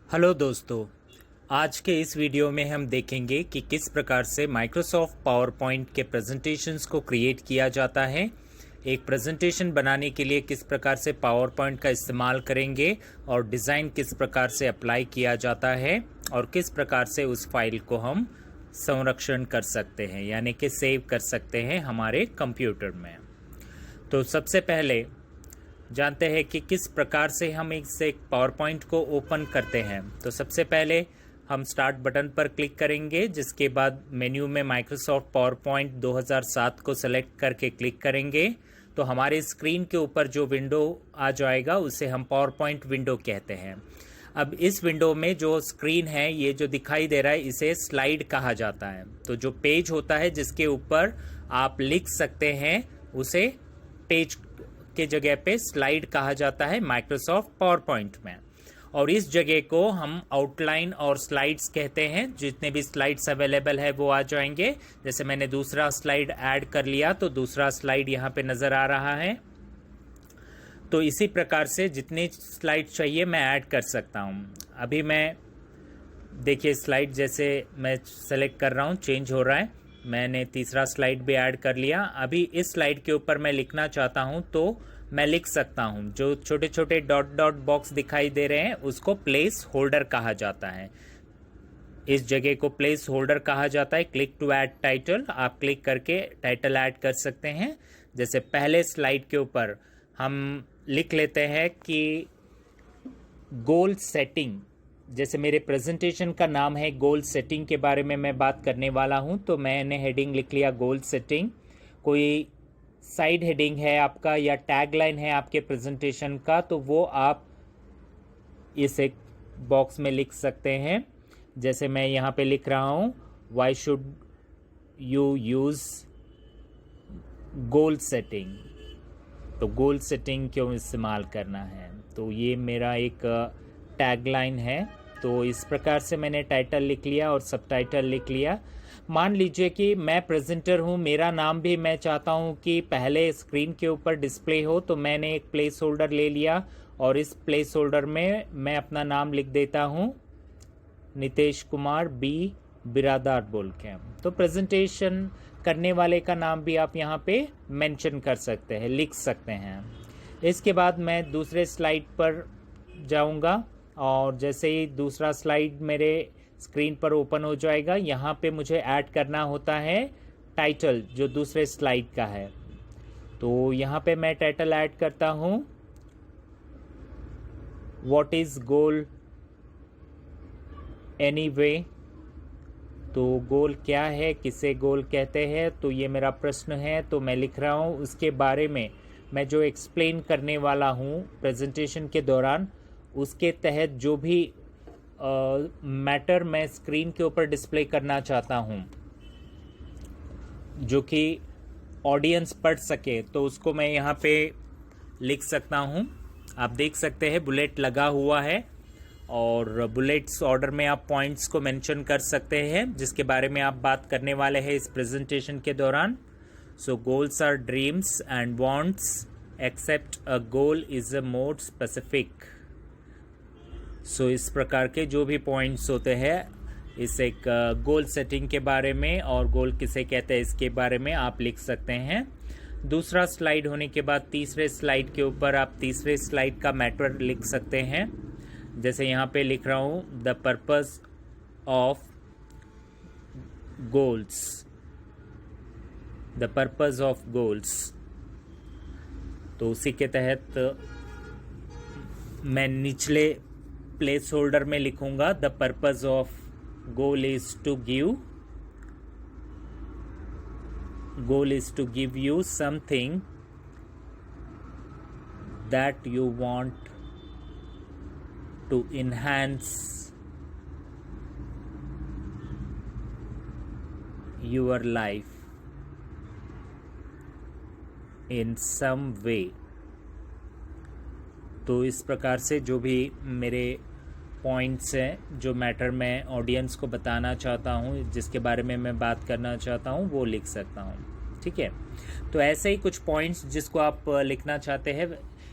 Hello दोस्तों। आज के इस वीडियो में हम देखेंगे कि किस प्रकार से माइक्रोसॉफ्ट पावर पॉइंट के प्रेजेंटेशंस को क्रिएट किया जाता है। एक प्रेजेंटेशन बनाने के लिए किस प्रकार से पावर पॉइंट का इस्तेमाल करेंगे और डिज़ाइन किस प्रकार से अप्लाई किया जाता है और किस प्रकार से उस फाइल को हम संरक्षण कर सकते हैं, यानी कि सेव कर सकते हैं हमारे कंप्यूटर में। तो सबसे पहले जानते हैं कि किस प्रकार से हम एक पावर पॉइंट को ओपन करते हैं। तो सबसे पहले हम स्टार्ट बटन पर क्लिक करेंगे, जिसके बाद मेन्यू में माइक्रोसॉफ्ट पावर पॉइंट 2007 को सेलेक्ट करके क्लिक करेंगे। तो हमारे स्क्रीन के ऊपर जो विंडो आ जाएगा उसे हम पावर पॉइंट विंडो कहते हैं। अब इस विंडो में जो स्क्रीन है, ये जो दिखाई दे रहा है, इसे स्लाइड कहा जाता है। तो जो पेज होता है जिसके ऊपर आप लिख सकते हैं उसे पेज के जगह पे स्लाइड कहा जाता है माइक्रोसॉफ्ट पावर पॉइंट में। और इस जगह को हम आउटलाइन और स्लाइड्स कहते हैं। जितने भी स्लाइड्स अवेलेबल है वो आ जाएंगे। जैसे मैंने दूसरा स्लाइड ऐड कर लिया तो दूसरा स्लाइड यहाँ पे नज़र आ रहा है। तो इसी प्रकार से जितने स्लाइड चाहिए मैं ऐड कर सकता हूँ। अभी मैं देखिए स्लाइड जैसे मैं सेलेक्ट कर रहा हूँ, चेंज हो रहा है। मैंने तीसरा स्लाइड भी ऐड कर लिया। अभी इस स्लाइड के ऊपर मैं लिखना चाहता हूं तो मैं लिख सकता हूं। जो छोटे छोटे डॉट डॉट बॉक्स दिखाई दे रहे हैं उसको प्लेस होल्डर कहा जाता है। इस जगह को प्लेस होल्डर कहा जाता है। क्लिक टू ऐड टाइटल, आप क्लिक करके टाइटल ऐड कर सकते हैं। जैसे पहले स्लाइड के ऊपर हम लिख लेते हैं कि गोल सेटिंग। जैसे मेरे प्रेजेंटेशन का नाम है गोल सेटिंग, के बारे में मैं बात करने वाला हूं, तो मैंने हेडिंग लिख लिया गोल सेटिंग। कोई साइड हेडिंग है आपका या टैगलाइन है आपके प्रेजेंटेशन का, तो वो आप इस एक बॉक्स में लिख सकते हैं। जैसे मैं यहाँ पे लिख रहा हूँ, why should you use goal setting. तो गोल सेटिंग क्यों इस्तेमाल करना है, तो ये मेरा एक टैगलाइन है। तो इस प्रकार से मैंने टाइटल लिख लिया और सबटाइटल लिख लिया। मान लीजिए कि मैं प्रेजेंटर हूँ, मेरा नाम भी मैं चाहता हूँ कि पहले स्क्रीन के ऊपर डिस्प्ले हो, तो मैंने एक प्लेस होल्डर ले लिया और इस प्लेस होल्डर में मैं अपना नाम लिख देता हूँ, नितेश कुमार बी बिरादार बोल के। तो प्रेजेंटेशन करने वाले का नाम भी आप यहाँ पे मेंशन कर सकते हैं, लिख सकते हैं। इसके बाद मैं दूसरे स्लाइड पर जाऊँगा और जैसे ही दूसरा स्लाइड मेरे स्क्रीन पर ओपन हो जाएगा, यहाँ पे मुझे ऐड करना होता है टाइटल जो दूसरे स्लाइड का है। तो यहाँ पे मैं टाइटल ऐड करता हूँ, व्हाट इज़ गोल एनीवे। तो गोल क्या है, किसे गोल कहते हैं, तो ये मेरा प्रश्न है। तो मैं लिख रहा हूँ उसके बारे में मैं जो एक्सप्लेन करने वाला हूँ प्रेजेंटेशन के दौरान, उसके तहत जो भी मैटर मैं स्क्रीन के ऊपर डिस्प्ले करना चाहता हूँ जो कि ऑडियंस पढ़ सके, तो उसको मैं यहाँ पे लिख सकता हूँ। आप देख सकते हैं बुलेट लगा हुआ है और बुलेट्स ऑर्डर में आप पॉइंट्स को मेंशन कर सकते हैं जिसके बारे में आप बात करने वाले हैं इस प्रेजेंटेशन के दौरान। So goals are dreams and wants except a goal is a more specific. So इस प्रकार के जो भी पॉइंट्स होते हैं इस एक गोल सेटिंग के बारे में और गोल किसे कहते हैं इसके बारे में आप लिख सकते हैं। दूसरा स्लाइड होने के बाद तीसरे स्लाइड के ऊपर आप तीसरे स्लाइड का मैटर लिख सकते हैं। जैसे यहाँ पे लिख रहा हूँ, the purpose of goals, the purpose of goals. तो उसी के तहत मैं निचले प्लेस होल्डर में लिखूंगा, the purpose of goal is to give you something that you want to enhance your life in some way। तो इस प्रकार से जो भी मेरे पॉइंट्स हैं, जो मैटर मैं ऑडियंस को बताना चाहता हूँ, जिसके बारे में मैं बात करना चाहता हूँ, वो लिख सकता हूँ। ठीक है, तो ऐसे ही कुछ पॉइंट्स जिसको आप लिखना चाहते हैं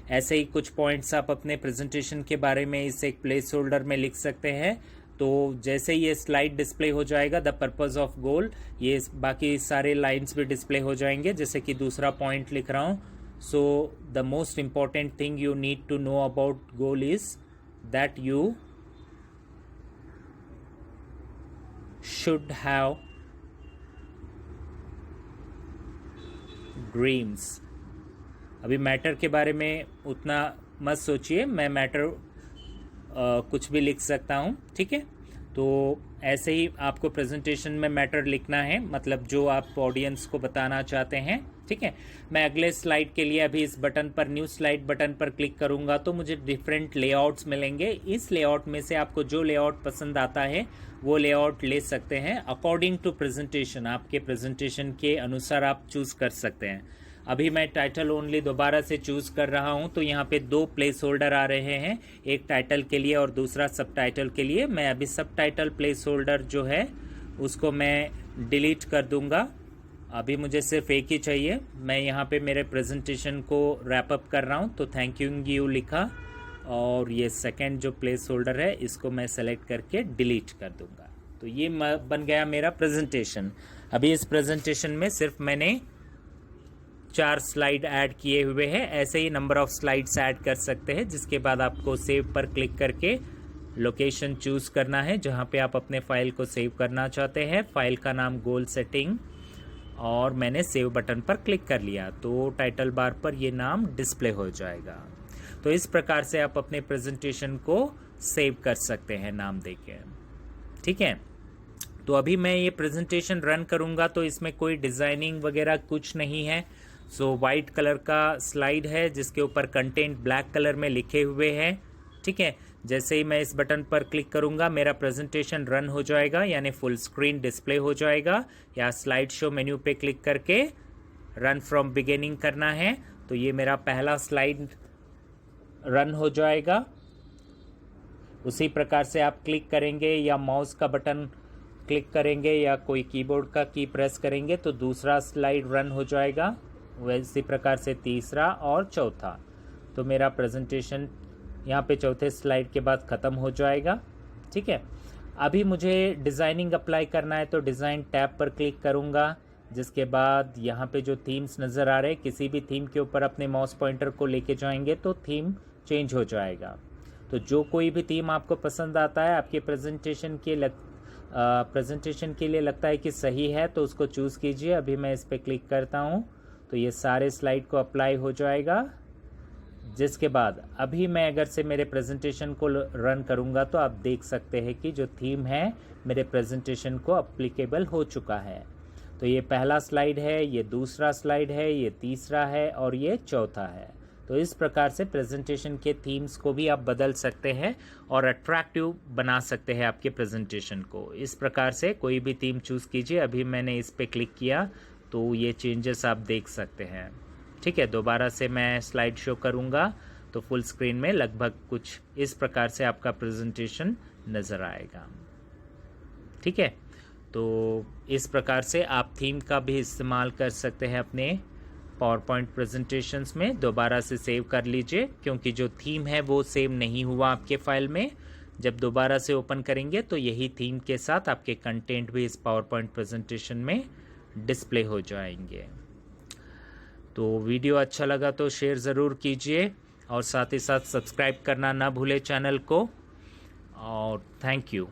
ऐसे ही कुछ पॉइंट्स आप अपने प्रेजेंटेशन के बारे में इस एक प्लेस होल्डर में लिख सकते हैं। तो जैसे ये स्लाइड डिस्प्ले हो जाएगा, द पर्पस ऑफ गोल, ये बाकी सारे लाइंस भी डिस्प्ले हो जाएंगे। जैसे कि दूसरा पॉइंट लिख रहा हूँ, so the most important thing you need to know about goal is that you should have dreams. अभी मैटर के बारे में उतना मत सोचिए, मैं मैटर कुछ भी लिख सकता हूँ, ठीक है। तो ऐसे ही आपको प्रेजेंटेशन में मैटर लिखना है, मतलब जो आप ऑडियंस को बताना चाहते हैं, ठीक है। मैं अगले स्लाइड के लिए अभी इस बटन पर, न्यू स्लाइड बटन पर क्लिक करूंगा तो मुझे डिफरेंट लेआउट्स मिलेंगे। इस लेआउट में से आपको जो लेआउट पसंद आता है वो लेआउट ले सकते हैं। अकॉर्डिंग टू प्रेजेंटेशन, आपके प्रेजेंटेशन के अनुसार आप चूज कर सकते हैं। अभी मैं टाइटल ओनली दोबारा से चूज कर रहा हूं, तो यहाँ पे दो प्लेस होल्डर आ रहे हैं, एक टाइटल के लिए और दूसरा सब टाइटल के लिए। मैं अभी सब टाइटल प्लेस होल्डर जो है उसको मैं डिलीट कर दूंगा। अभी मुझे सिर्फ एक ही चाहिए। मैं यहाँ पे मेरे प्रेजेंटेशन को रैप अप कर रहा हूँ, तो थैंक यू लिखा और ये सेकेंड जो प्लेस होल्डर है इसको मैं सेलेक्ट करके डिलीट कर दूंगा। तो ये बन गया मेरा प्रेजेंटेशन। अभी इस प्रेजेंटेशन में सिर्फ मैंने 4 स्लाइड ऐड किए हुए हैं। ऐसे ही नंबर ऑफ स्लाइड्स ऐड कर सकते हैं, जिसके बाद आपको सेव पर क्लिक करके लोकेशन चूज करना है जहां पे आप अपने फाइल को सेव करना चाहते हैं। फाइल का नाम गोल सेटिंग, और मैंने सेव बटन पर क्लिक कर लिया तो टाइटल बार पर ये नाम डिस्प्ले हो जाएगा। तो इस प्रकार से आप अपने प्रेजेंटेशन को सेव कर सकते हैं नाम देके, ठीक है। तो अभी मैं ये प्रेजेंटेशन रन करूंगा तो इसमें कोई डिजाइनिंग वगैरह कुछ नहीं है। सो वाइट कलर का स्लाइड है जिसके ऊपर कंटेंट ब्लैक कलर में लिखे हुए हैं, ठीक है। जैसे ही मैं इस बटन पर क्लिक करूंगा मेरा प्रेजेंटेशन रन हो जाएगा, यानी फुल स्क्रीन डिस्प्ले हो जाएगा। या स्लाइड शो मेन्यू पे क्लिक करके रन फ्रॉम बिगिनिंग करना है तो ये मेरा पहला स्लाइड रन हो जाएगा। उसी प्रकार से आप क्लिक करेंगे या माउस का बटन क्लिक करेंगे या कोई कीबोर्ड का की प्रेस करेंगे तो दूसरा स्लाइड रन हो जाएगा। वैसी प्रकार से तीसरा और चौथा। तो मेरा प्रेजेंटेशन यहाँ पे चौथे स्लाइड के बाद ख़त्म हो जाएगा, ठीक है। अभी मुझे डिज़ाइनिंग अप्लाई करना है तो डिज़ाइन टैब पर क्लिक करूँगा, जिसके बाद यहाँ पे जो थीम्स नज़र आ रहे हैं, किसी भी थीम के ऊपर अपने माउस पॉइंटर को लेके जाएंगे तो थीम चेंज हो जाएगा। तो जो कोई भी थीम आपको पसंद आता है, आपके प्रेजेंटेशन के लिए लगता है कि सही है तो उसको चूज़ कीजिए। अभी मैं इस पर क्लिक करता हूँ तो ये सारे स्लाइड को अप्लाई हो जाएगा। जिसके बाद अभी मैं अगर से मेरे प्रेजेंटेशन को रन करूँगा तो आप देख सकते हैं कि जो थीम है मेरे प्रेजेंटेशन को अप्लीकेबल हो चुका है। तो ये पहला स्लाइड है, ये दूसरा स्लाइड है, ये तीसरा है और ये चौथा है। तो इस प्रकार से प्रेजेंटेशन के थीम्स को भी आप बदल सकते हैं और अट्रैक्टिव बना सकते हैं आपके प्रेजेंटेशन को। इस प्रकार से कोई भी थीम चूज़ कीजिए। अभी मैंने इस पर क्लिक किया तो ये चेंजेस आप देख सकते हैं, ठीक है। दोबारा से मैं स्लाइड शो करूँगा तो फुल स्क्रीन में लगभग कुछ इस प्रकार से आपका प्रेजेंटेशन नज़र आएगा, ठीक है। तो इस प्रकार से आप थीम का भी इस्तेमाल कर सकते हैं अपने पावर पॉइंट प्रेजेंटेशंस में। दोबारा से सेव कर लीजिए क्योंकि जो थीम है वो सेव नहीं हुआ आपके फाइल में। जब दोबारा से ओपन करेंगे तो यही थीम के साथ आपके कंटेंट भी इस पावर पॉइंट प्रेजेंटेशन में डिस्प्ले हो जाएंगे। तो वीडियो अच्छा लगा तो शेयर ज़रूर कीजिए और साथ ही साथ सब्सक्राइब करना ना भूले चैनल को। और थैंक यू।